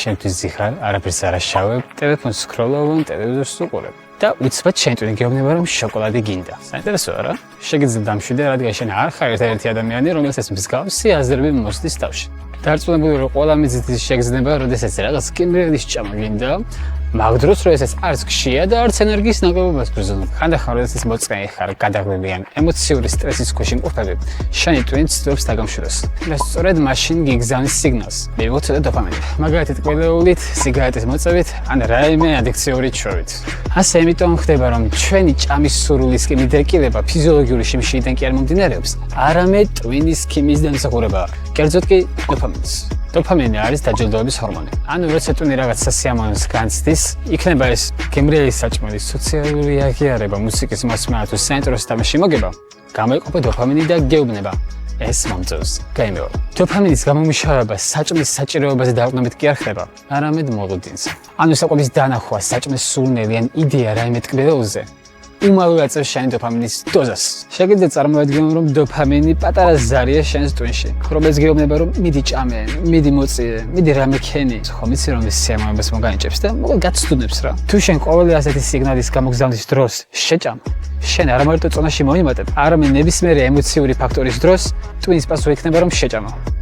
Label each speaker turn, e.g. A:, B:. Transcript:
A: შენთვის ზიხარ, არაფერს არ აშავებ, ტელეფონს სკროლავ, ტელევიზორს უყურებ. და უცბად შენ ტვინი გეუბნება რომ შოკოლადი გინდა. საინტერესოა რა? შეგიძლია დამშვიდე, რადგან შენ არ ხარ ერთ-ერთი ადამიანი, რომელსაც მსგავსი აზრები მოსდის თავში. დარწმუნებული რომ ყველა მიზეზის შეგრძნება, როდესაც რაღაც კიმბერლის ჭამა გინდა, მაგდროს რომ ესეც არც გშია და არც ენერგიის ნაკლებობას ბრძოლობ. ხანდახან როდესაც მოწყენი ხარ, გადაგვები ან ემოციური სტრესის ქვეშ იმყოფები, შენი ტვინი ცდილობს დაგამშვიდოს. და სწორედ მაშინ გიგზავნის სიგნალს. მივიღოთ დოპამინი. მაგალითად, ყველეულით, სიგარეტის მოწევით, ან რაიმე ადიქციური ჩვევით. ასე იმიტომ ხდება რომ ჩვენი ჭამის სურვილის მიდრეკილება ფიზიოლოგიური შიმშილიდან კი არ მომდინარეობს, არამედ ტვინის ქიმიის დამსახურებაა. კერძოდ კი დოპამინის. დოპამინი არის დაჯილდოების ჰორმონი. ანუ როცა ტვინი რაღაც სასიამოვნოს განცდის, იქნება ეს გემრიელი საჭმელის სოციალური აღიარება, მუსიკის მოსმენა თუ საინტერესო თამაში მოგება, გამოიყოფა დოპამინი და გეუბნება. ეს მომწევს. გაიმეორე. დოპამინის გამომუშავება საჭმლის საჭიროებაზე დაყრდნობით კი არ ხდება, არამედ მოლოდინს. ანუ საკვების დანახვა, საჭმლის სურნელი ან იდეა რაიმე ტკბილეულზე უმალო აწევს შენი დოპამინის დოზას. შეგიძლია წარმოვადგინო, რომ დოპამინი პატარა ზარია შენს ტვინში, რომელიც გეუბნება, რომ მიდი ჭამე, მიდი მოწიე, მიდი რამე ქენი. ხომ იცი რომ ეს სიამოვნებას მოგანიჭებს და მოგ გაცდუნებს რა. თუ შენ ყოველი ასეთი სიგნალის გამოგზავნის დროს შეჭამ, შენ არ მარტო წონაში მოიმატებ, არამედ ნებისმიერი ემოციური ფაქტორის დროს ტვინის პასუხი იქნება რომ შეჭამა.